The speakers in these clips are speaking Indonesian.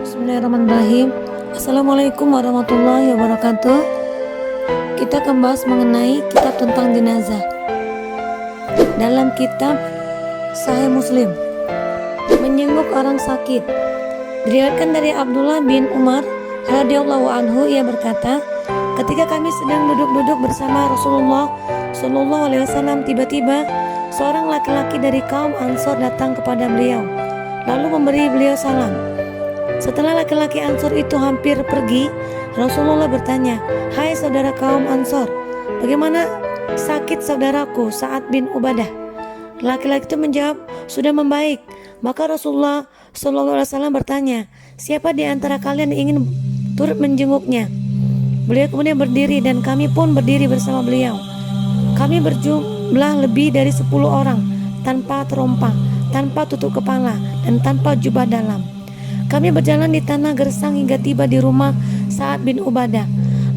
Bismillahirrahmanirrahim. Assalamualaikum warahmatullahi wabarakatuh. Kita akan bahas mengenai kitab tentang jenazah. Dalam kitab Sahih Muslim, menjenguk orang sakit, diriwayatkan dari Abdullah bin Umar radhiyallahu anhu, ia berkata, ketika kami sedang duduk-duduk bersama Rasulullah Shallallahu alaihi wasallam, tiba-tiba seorang laki-laki dari kaum Ansor datang kepada beliau, lalu memberi beliau salam. Setelah laki-laki Ansor itu hampir pergi, Rasulullah bertanya, "Hai saudara kaum Ansor, bagaimana sakit saudaraku Sa'ad bin Ubadah?" Laki-laki itu menjawab, "Sudah membaik." Maka Rasulullah SAW bertanya, "Siapa di antara kalian yang ingin turut menjenguknya?" Beliau kemudian berdiri dan kami pun berdiri bersama beliau. Kami berjumlah lebih dari 10 orang, tanpa terompah, tanpa tutup kepala, dan tanpa jubah dalam. Kami berjalan di tanah gersang hingga tiba di rumah Sa'ad bin Ubadah.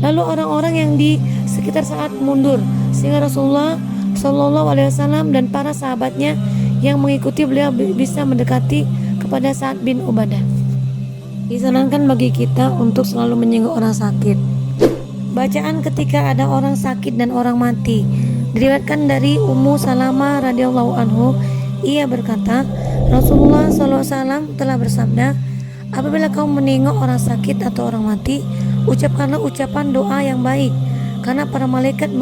Lalu orang-orang yang di sekitar Sa'ad mundur, sehingga Rasulullah Shallallahu alaihi wasallam dan para sahabatnya yang mengikuti beliau bisa mendekati kepada Sa'ad bin Ubadah. Disarankan bagi kita untuk selalu menjenguk orang sakit. Bacaan ketika ada orang sakit dan orang mati, diriwayatkan dari Ummu Salamah radhiyallahu anhu, ia berkata, Rasulullah SAW telah bersabda, apabila kamu menengok orang sakit atau orang mati, ucapkanlah ucapan doa yang baik, karena para malaikat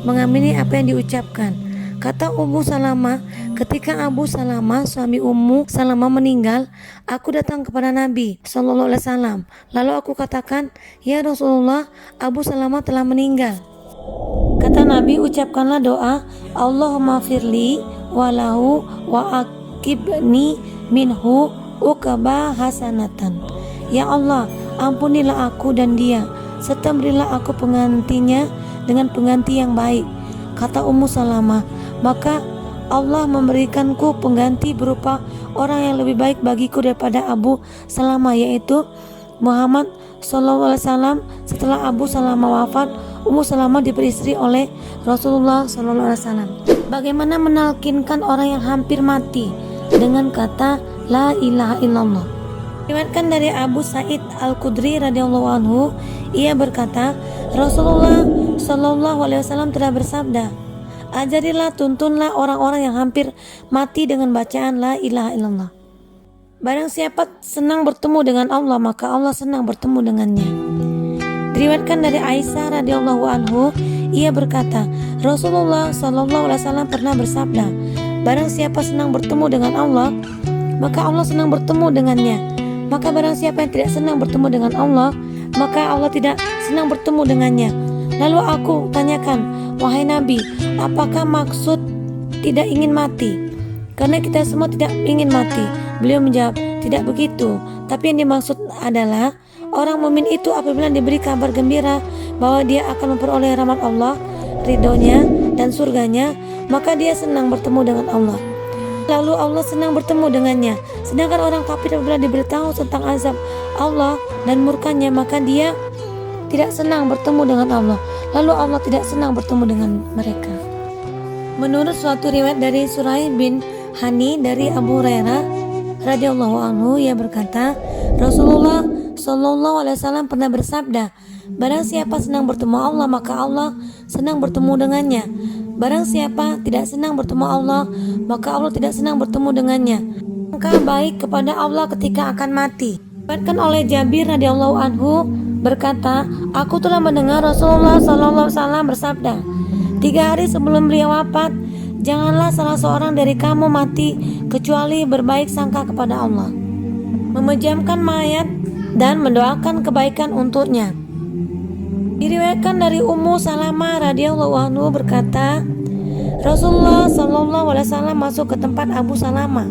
mengamini apa yang diucapkan. Kata Ummu Salamah, ketika Abu Salamah suami Ummu Salamah meninggal, aku datang kepada Nabi Sallallahu Alaihi Wasallam. Lalu aku katakan, ya Rasulullah, Abu Salamah telah meninggal. Kata Nabi, ucapkanlah doa, Allahumma firli walahu wa akibni minhu ukaba hasanatan. Ya Allah, ampunilah aku dan dia, serta berilah aku penggantinya dengan pengganti yang baik. Kata Ummu Salamah, maka Allah memberikanku pengganti berupa orang yang lebih baik bagiku daripada Abu Salamah, yaitu Muhammad Sallallahu Alaihi Wasallam. Setelah Abu Salamah wafat, Ummu Salamah diperistri oleh Rasulullah Sallallahu Alaihi Wasallam. Bagaimana menalkinkan orang yang hampir mati dengan kata La ilaha illallah. Diriwayatkan dari Abu Sa'id Al-Khudri radhiyallahu anhu, ia berkata, Rasulullah Shallallahu alaihi wasallam telah bersabda, ajarilah, tuntunlah orang-orang yang hampir mati dengan bacaan la ilaha illallah. Barang siapa senang bertemu dengan Allah, maka Allah senang bertemu dengannya. Diriwayatkan dari Aisyah radhiyallahu anhu, ia berkata, Rasulullah Shallallahu alaihi wasallam pernah bersabda, barang siapa senang bertemu dengan Allah, maka Allah senang bertemu dengannya. Maka barang siapa yang tidak senang bertemu dengan Allah, maka Allah tidak senang bertemu dengannya. Lalu aku tanyakan, wahai Nabi, apakah maksud tidak ingin mati? Karena kita semua tidak ingin mati. Beliau menjawab, tidak begitu. Tapi yang dimaksud adalah orang mukmin itu apabila diberi kabar gembira bahwa dia akan memperoleh rahmat Allah, ridhonya dan surganya, maka dia senang bertemu dengan Allah. Lalu Allah senang bertemu dengannya. Sedangkan orang kafir apabila diberitahu tentang azab Allah dan murkanya, maka dia tidak senang bertemu dengan Allah. Lalu Allah tidak senang bertemu dengan mereka. Menurut suatu riwayat dari Suraih bin Hani dari Abu Hurairah radhiyallahu anhu, ia berkata, Rasulullah Shallallahu alaihi wasallam pernah bersabda, barang siapa senang bertemu Allah, maka Allah senang bertemu dengannya. Barang siapa tidak senang bertemu Allah, maka Allah tidak senang bertemu dengannya. Maka baik kepada Allah ketika akan mati. Diriwayatkan oleh Jabir radhiyallahu anhu berkata, aku telah mendengar Rasulullah SAW bersabda, 3 hari sebelum beliau wafat, janganlah salah seorang dari kamu mati kecuali berbaik sangka kepada Allah, memejamkan mayat dan mendoakan kebaikan untuknya. Diriwayatkan dari Ummu Salamah radhiyallahu anhu berkata, Rasulullah Shallallahu alaihi wasallam masuk ke tempat Abu Salamah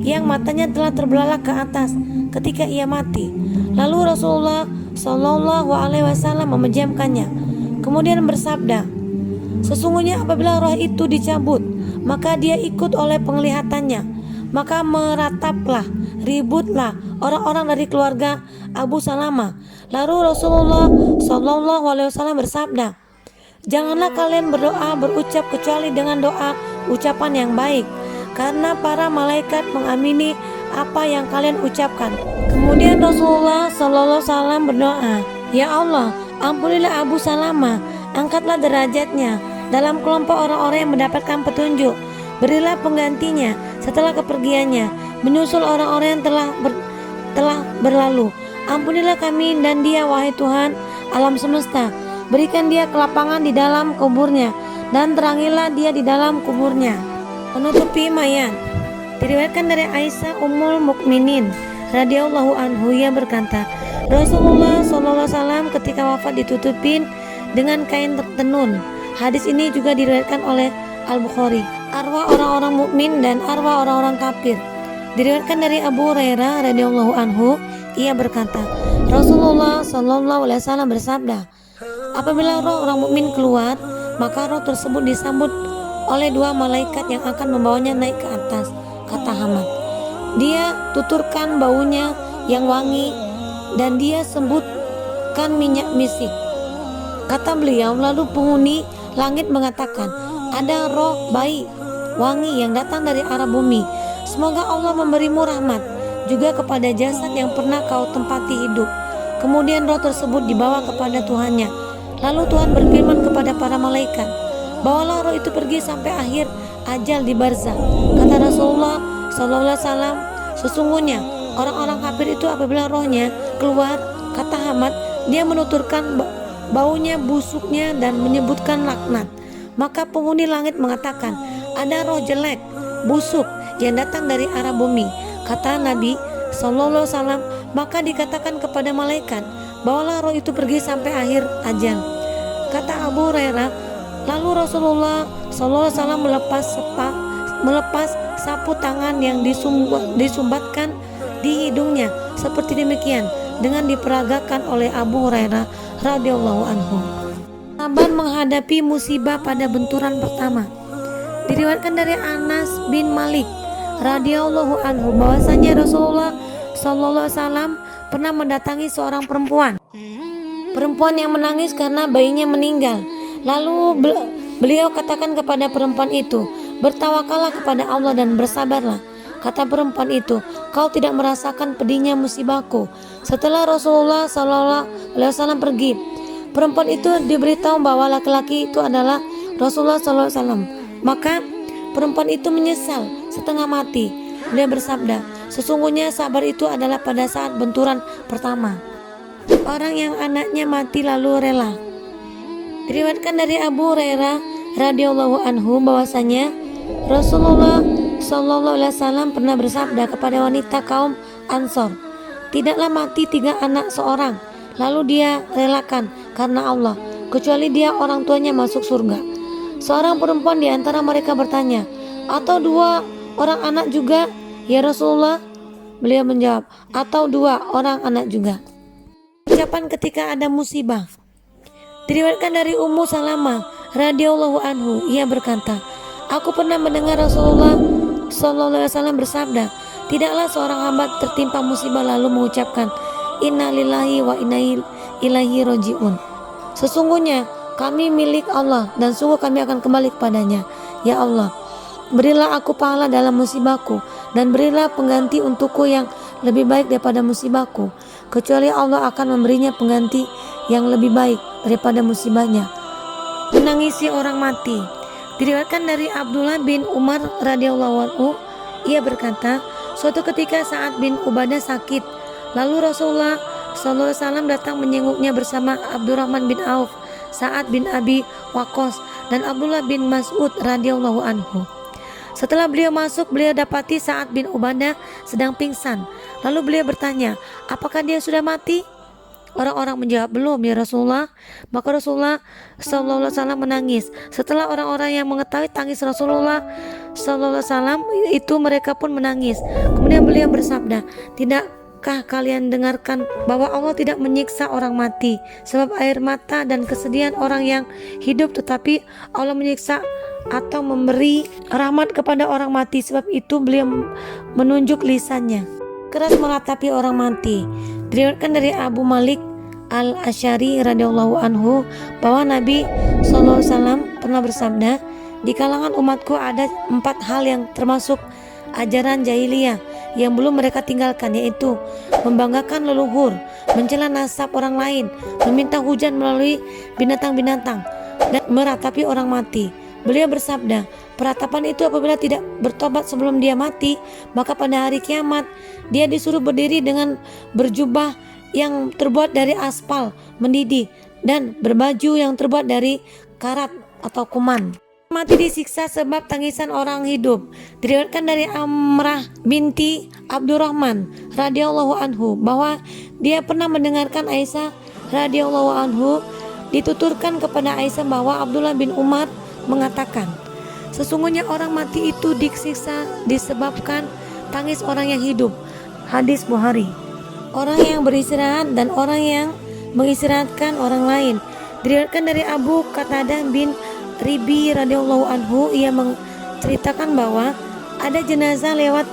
yang matanya telah terbelalak ke atas ketika ia mati. Lalu Rasulullah Shallallahu alaihi wasallam memejamkannya, kemudian bersabda, sesungguhnya apabila roh itu dicabut, maka dia ikut oleh penglihatannya. Maka merataplah, ributlah orang-orang dari keluarga Abu Salamah. Lalu Rasulullah Shallallahu alaihi wasallam bersabda, janganlah kalian berdoa berucap kecuali dengan doa ucapan yang baik, karena para malaikat mengamini apa yang kalian ucapkan. Kemudian Rasulullah SAW berdoa, Ya Allah, ampunilah Abu Salamah, angkatlah derajatnya dalam kelompok orang-orang yang mendapatkan petunjuk. Berilah penggantinya setelah kepergiannya, menyusul orang-orang yang telah berlalu. Ampunilah kami dan dia, wahai Tuhan alam semesta. Berikan dia kelapangan di dalam kuburnya, dan terangilah dia di dalam kuburnya. Menutupi mayat. Diriwayatkan dari Aisyah Ummul Mukminin radhiyallahu anhu, ia berkata, Rasulullah SAW ketika wafat ditutupin dengan kain tenun. Hadis ini juga diriwayatkan oleh Al-Bukhari. Arwah orang-orang mukmin dan arwah orang-orang kafir. Diriwayatkan dari Abu Hurairah radhiyallahu anhu, ia berkata, Rasulullah SAW bersabda, apabila roh orang mukmin keluar, maka roh tersebut disambut oleh dua malaikat yang akan membawanya naik ke atas. Kata Hamad, dia tuturkan baunya yang wangi dan dia sembutkan minyak misik. Kata beliau, lalu penghuni langit mengatakan, ada roh baik wangi yang datang dari arah bumi. Semoga Allah memberimu rahmat juga kepada jasad yang pernah kau tempati hidup. Kemudian roh tersebut dibawa kepada Tuhannya. Lalu Tuhan berfirman kepada para malaikat, bawalah roh itu pergi sampai akhir ajal di barzah. Kata Rasulullah SAW, sesungguhnya orang-orang kafir itu apabila rohnya keluar, kata Hamad, dia menuturkan baunya, busuknya, dan menyebutkan laknat. Maka penghuni langit mengatakan, ada roh jelek, busuk yang datang dari arah bumi. Kata Nabi SAW, maka dikatakan kepada malaikat, bawalah roh itu pergi sampai akhir ajal. Kata Abu Hurairah, lalu Rasulullah SAW melepas sapu tangan yang disumbatkan di hidungnya seperti demikian dengan diperagakan oleh Abu Hurairah radhiyallahu anhu. Sabar menghadapi musibah pada benturan pertama. Diriwayatkan dari Anas bin Malik radhiyallahu anhu bahwasanya Rasulullah SAW pernah mendatangi seorang perempuan yang menangis karena bayinya meninggal. Lalu beliau katakan kepada perempuan itu, bertawakallah kepada Allah dan bersabarlah. Kata perempuan itu, kau tidak merasakan pedihnya musibahku. Setelah Rasulullah SAW pergi, perempuan itu diberitahu bahwa laki-laki itu adalah Rasulullah SAW. Maka perempuan itu menyesal setengah mati. Beliau bersabda, sesungguhnya sabar itu adalah pada saat benturan pertama. Orang yang anaknya mati lalu rela. Diriwayatkan dari Abu Hurairah radhiyallahu anhu bahwasanya Rasulullah SAW pernah bersabda kepada wanita kaum Ansor, tidaklah mati 3 anak seorang lalu dia relakan karena Allah, kecuali dia orang tuanya masuk surga. Seorang perempuan di antara mereka bertanya, atau 2 orang anak juga ya Rasulullah? Beliau menjawab, atau 2 orang anak juga. Ucapan ketika ada musibah. Diriwayatkan dari Ummu Salamah radhiyallahu anhu, ia berkata, aku pernah mendengar Rasulullah SAW bersabda, tidaklah seorang hamba tertimpa musibah lalu mengucapkan, Inna lillahi wa inna ilaihi roji'un. Sesungguhnya kami milik Allah dan sungguh kami akan kembali kepadanya. Ya Allah, berilah aku pahala dalam musibahku dan berilah pengganti untukku yang lebih baik daripada musibahku, kecuali Allah akan memberinya pengganti yang lebih baik daripada musibahnya. Menangisi orang mati. Diriwayatkan dari Abdullah bin Umar radhiyallahu anhu, ia berkata, suatu ketika Sa'ad bin Ubadah sakit, lalu Rasulullah SAW datang menyenguknya bersama Abdurrahman bin Auf, Sa'ad bin Abi Waqqas, dan Abdullah bin Mas'ud radhiyallahu anhu. Setelah beliau masuk, beliau dapati Sa'ad bin Ubadah sedang pingsan. Lalu beliau bertanya, apakah dia sudah mati? Orang-orang menjawab, belum ya Rasulullah. Maka Rasulullah SAW menangis. Setelah orang-orang yang mengetahui tangis Rasulullah SAW itu, mereka pun menangis. Kemudian beliau bersabda, tidakkah kalian dengarkan bahwa Allah tidak menyiksa orang mati sebab air mata dan kesedihan orang yang hidup, tetapi Allah menyiksa atau memberi rahmat kepada orang mati. Sebab itu beliau menunjuk lisannya keras meratapi orang mati. Diriwayatkan dari Abu Malik Al-Asy'ari radhiyallahu anhu bahwa Nabi SAW pernah bersabda, di kalangan umatku ada 4 hal yang termasuk ajaran jahiliyah yang belum mereka tinggalkan, yaitu membanggakan leluhur, mencela nasab orang lain, meminta hujan melalui binatang-binatang, dan meratapi orang mati. Beliau bersabda, peratapan itu apabila tidak bertobat sebelum dia mati, maka pada hari kiamat dia disuruh berdiri dengan berjubah yang terbuat dari aspal mendidih dan berbaju yang terbuat dari karat atau kuman. Mati disiksa sebab tangisan orang hidup. Diriwayatkan dari Amrah binti Abdurrahman radhiyallahu anhu bahwa dia pernah mendengarkan Aisyah radhiyallahu anhu dituturkan kepada Aisyah bahwa Abdullah bin Umar mengatakan, sesungguhnya orang mati itu disiksa disebabkan tangis orang yang hidup. Hadis Bukhari. Orang yang beristirahat dan orang yang mengistirahatkan orang lain. Diriwayatkan dari Abu Qatadah bin Ribi radhiyallahu anhu, ia menceritakan bahwa ada jenazah lewat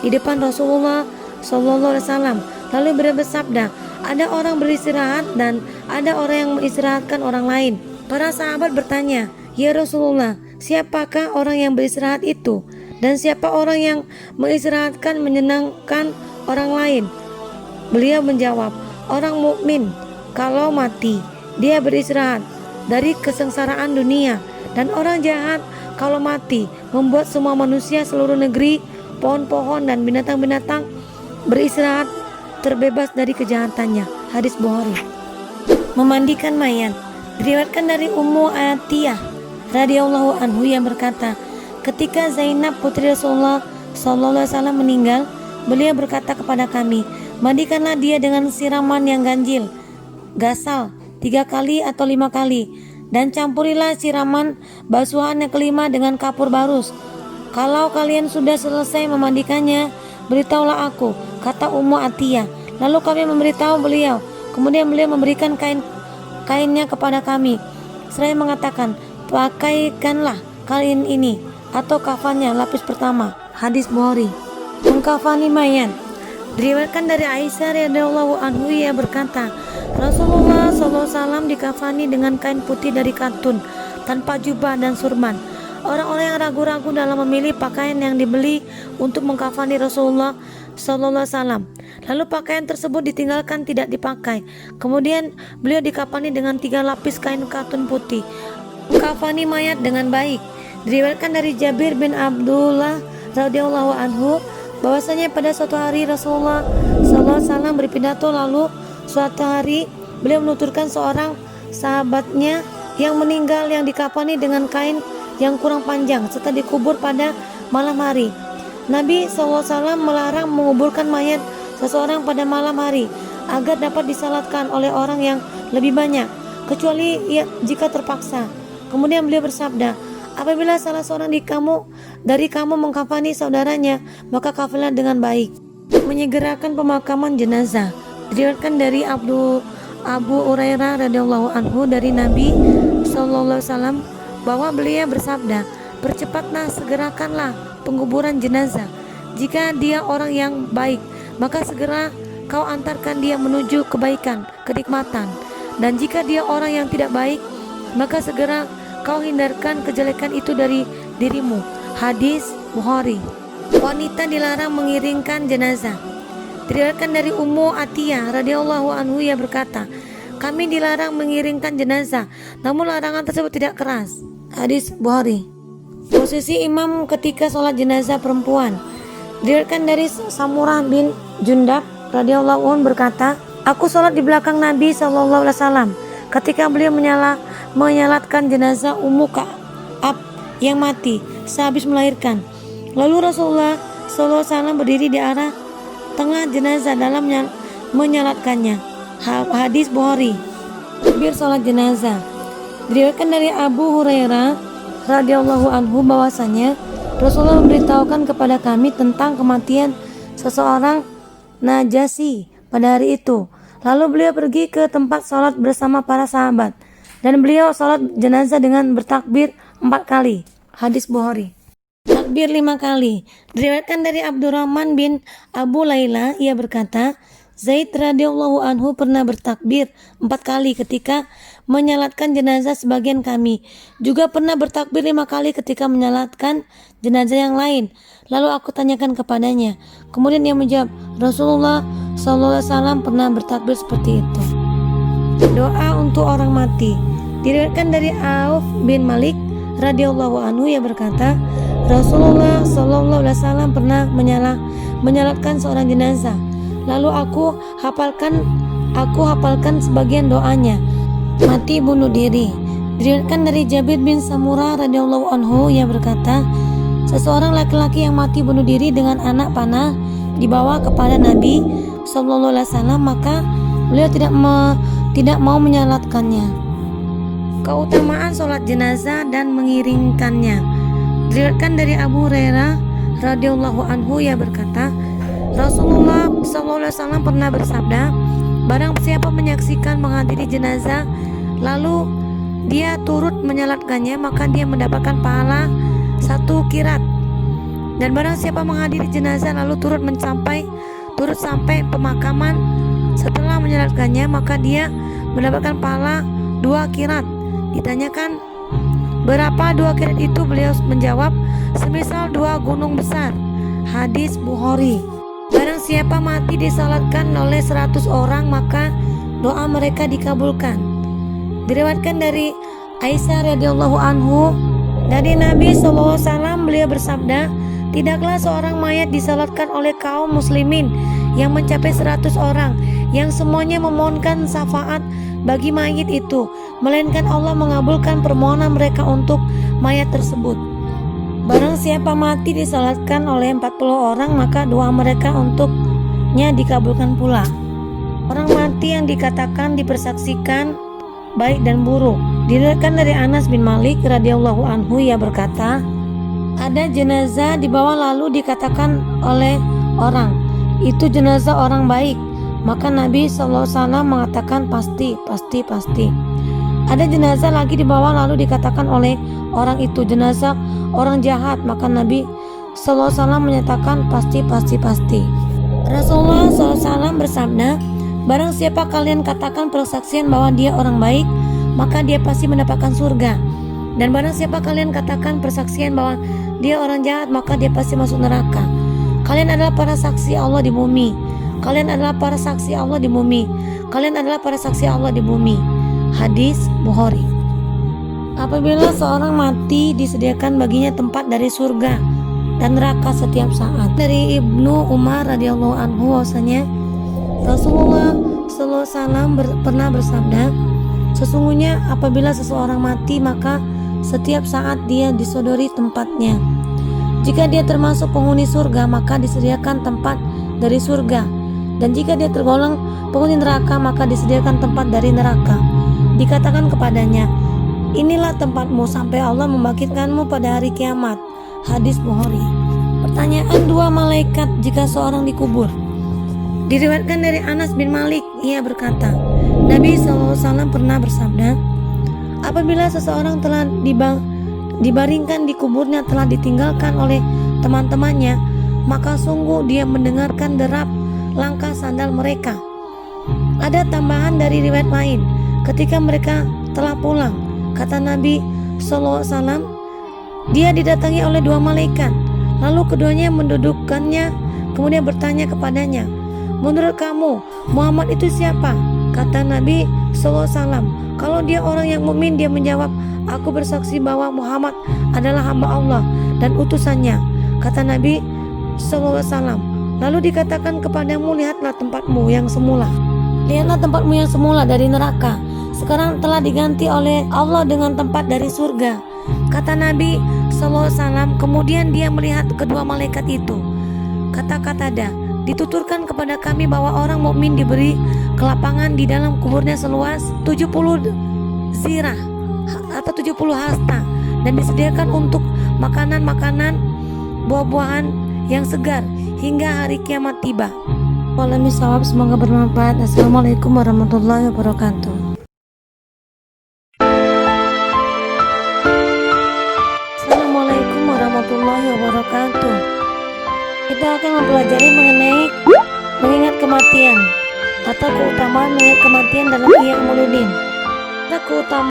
di depan Rasulullah sallallahu alaihi wasallam. Lalu beliau bersabda, ada orang beristirahat dan ada orang yang mengistirahatkan orang lain. Para sahabat bertanya, ya Rasulullah, siapakah orang yang beristirahat itu? Dan siapa orang yang mengistirahatkan menyenangkan orang lain? Beliau menjawab, orang mukmin kalau mati dia beristirahat dari kesengsaraan dunia, dan orang jahat kalau mati membuat semua manusia seluruh negeri, pohon-pohon dan binatang-binatang beristirahat terbebas dari kejahatannya. Hadis Bukhari. Memandikan mayat. Diriwayatkan dari Ummu Atiyah radhiyallahu anhu yang berkata, ketika Zainab putri Rasulullah sallallahu alaihi wasallam meninggal, beliau berkata kepada kami, mandikanlah dia dengan siraman yang ganjil, gasal 3 kali atau 5 kali, dan campurilah siraman basuhan yang kelima dengan kapur barus. Kalau kalian sudah selesai memandikannya, beritahulah aku, kata Ummu Atiyah. Lalu kami memberitahu beliau. Kemudian beliau memberikan kainnya kepada kami, seraya mengatakan, pakaikanlah kain ini atau kafannya lapis pertama. Hadis Bukhari. Mengkafani mayat. Diriwayatkan dari Aisyah radhiyallahu anhu, ia berkata, Rasulullah SAW dikafani dengan kain putih dari katun tanpa jubah dan surban. Orang-orang yang ragu-ragu dalam memilih pakaian yang dibeli untuk mengkafani Rasulullah SAW. Lalu pakaian tersebut ditinggalkan tidak dipakai. Kemudian beliau dikafani dengan 3 lapis kain katun putih. Mengkafani mayat dengan baik. Diriwayatkan dari Jabir bin Abdullah radhiyallahu anhu bahwasanya pada suatu hari Rasulullah SAW berpidato, lalu suatu hari beliau menuturkan seorang sahabatnya yang meninggal yang dikafani dengan kain yang kurang panjang serta dikubur pada malam hari. Nabi SAW melarang menguburkan mayat seseorang pada malam hari agar dapat disalatkan oleh orang yang lebih banyak, kecuali jika terpaksa. Kemudian beliau bersabda, apabila salah seorang dari kamu mengkafani saudaranya, maka kafilah dengan baik. Menyegerakan pemakaman jenazah. Diriwayatkan dari Abu Hurairah radhiyallahu anhu dari Nabi sallallahu alaihi wasallam bahwa beliau bersabda, percepatlah, segerakanlah penguburan jenazah. Jika dia orang yang baik, maka segera kau antarkan dia menuju kebaikan, kenikmatan. Dan jika dia orang yang tidak baik, maka segera kau hindarkan kejelekan itu dari dirimu. Hadis Bukhari. Wanita dilarang mengiringkan jenazah. Diriwayatkan dari Ummu Atiyah radhiyallahu anhu, ia berkata, kami dilarang mengiringkan jenazah, namun larangan tersebut tidak keras. Hadis Bukhari. Posisi imam ketika sholat jenazah perempuan. Diriwayatkan dari Samurah bin Jundab radhiyallahu anhu berkata, aku sholat di belakang Nabi sallallahu alaihi wasallam ketika beliau menyalatkan jenazah Ummu Ka'ab yang mati sehabis melahirkan. Lalu Rasulullah sallallahu alaihi wasallam berdiri di arah tengah jenazah dalam menyalatkannya. Hadis Bukhari. Takbir salat jenazah. Diriwayatkan dari Abu Hurairah radhiyallahu anhu bahwasanya Rasulullah memberitahukan kepada kami tentang kematian seseorang Najasyi pada hari itu. Lalu beliau pergi ke tempat salat bersama para sahabat, dan beliau salat jenazah dengan bertakbir 4 kali. Hadis Bukhari. Takbir 5 kali. Diriwayatkan dari Abdurrahman bin Abu Laila, ia berkata, Zaid radhiyallahu anhu pernah bertakbir 4 kali ketika menyalatkan jenazah sebagian kami. Juga pernah bertakbir 5 kali ketika menyalatkan jenazah yang lain. Lalu aku tanyakan kepadanya. Kemudian ia menjawab, Rasulullah SAW pernah bertakbir seperti itu. Doa untuk orang mati. Diriwayatkan dari Auf bin Malik radhiyallahu anhu yang berkata, Rasulullah SAW pernah menyalatkan seorang jenazah. Lalu aku hafalkan sebagian doanya. Mati bunuh diri. Diriwayatkan dari Jabir bin Samurah radhiyallahu anhu yang berkata, seseorang laki-laki yang mati bunuh diri dengan anak panah dibawa kepada Nabi SAW, maka beliau tidak mau menyalatkannya. Keutamaan sholat jenazah dan mengiringkannya. Diriwayatkan dari Abu Hurairah radhiyallahu anhu yang berkata, Rasulullah SAW pernah bersabda, barang siapa menyaksikan menghadiri jenazah lalu dia turut menyalatkannya, maka dia mendapatkan pahala 1 qirat. Dan barang siapa menghadiri jenazah lalu turut sampai pemakaman setelah menyalatkannya, maka dia mendapatkan pahala 2 qirat. Ditanyakan, berapa 2 qirat itu? Beliau menjawab, semisal 2 gunung besar. Hadis Bukhari. Barang siapa mati disalatkan oleh 100 orang, maka doa mereka dikabulkan. Diriwayatkan dari Aisyah radhiyallahu anhu dari Nabi SAW, beliau bersabda, tidaklah seorang mayat disalatkan oleh kaum muslimin yang mencapai 100 orang, yang semuanya memohonkan syafaat bagi mayit itu, melainkan Allah mengabulkan permohonan mereka untuk mayat tersebut. Barang siapa mati disalatkan oleh 40 orang, maka doa mereka untuknya dikabulkan pula. Orang mati yang dikatakan dipersaksikan baik dan buruk. Diriwayatkan dari Anas bin Malik radhiyallahu anhu ia berkata, ada jenazah dibawa lalu dikatakan oleh orang, itu jenazah orang baik. Maka Nabi SAW mengatakan pasti. Ada jenazah lagi dibawa lalu dikatakan oleh orang itu jenazah orang jahat, maka Nabi SAW menyatakan pasti. Rasulullah SAW bersabda, barang siapa kalian katakan persaksian bahwa dia orang baik, maka dia pasti mendapatkan surga. Dan barang siapa kalian katakan persaksian bahwa dia orang jahat, maka dia pasti masuk neraka. Kalian adalah para saksi Allah di bumi. Hadis Bukhari. Apabila seorang mati, disediakan baginya tempat dari surga dan neraka setiap saat. Dari Ibnu Umar radhiyallahu anhu bahwasanya Rasulullah SAW pernah bersabda, sesungguhnya apabila seseorang mati, maka setiap saat dia disodori tempatnya. Jika dia termasuk penghuni surga, maka disediakan tempat dari surga, dan jika dia tergolong penghuni neraka, maka disediakan tempat dari neraka. Dikatakan kepadanya, inilah tempatmu sampai Allah membangkitkanmu pada hari kiamat. Hadis Bukhari. Pertanyaan 2 malaikat jika seorang dikubur. Diriwayatkan dari Anas bin Malik, ia berkata, Nabi SAW pernah bersabda, apabila seseorang telah dibaringkan di kuburnya telah ditinggalkan oleh teman-temannya, maka sungguh dia mendengarkan derap langkah sandal mereka. Ada tambahan dari riwayat lain, ketika mereka telah pulang, kata Nabi SAW, dia didatangi oleh 2 malaikat. Lalu keduanya mendudukkannya, kemudian bertanya kepadanya, menurut kamu Muhammad itu siapa? Kata Nabi SAW, kalau dia orang yang mukmin, dia menjawab, aku bersaksi bahwa Muhammad adalah hamba Allah dan utusannya. Kata Nabi SAW, lalu dikatakan kepadamu, lihatlah tempatmu yang semula. Lihatlah tempatmu yang semula dari neraka, sekarang telah diganti oleh Allah dengan tempat dari surga. Kata Nabi SAW, kemudian dia melihat kedua malaikat itu. Kata Qatadah, dituturkan kepada kami bahwa orang mukmin diberi kelapangan di dalam kuburnya seluas 70 zirah atau 70 hasta, dan disediakan untuk makanan-makanan, buah-buahan yang segar hingga hari kiamat tiba. Wallahu a'lam, semoga bermanfaat. Assalamualaikum warahmatullahi wabarakatuh. Assalamualaikum warahmatullahi wabarakatuh. Kita akan mempelajari mengenai mengingat kematian. Tata keutamaan mayat kematian dalam Ihya Ulumuddin. Tata keutamaan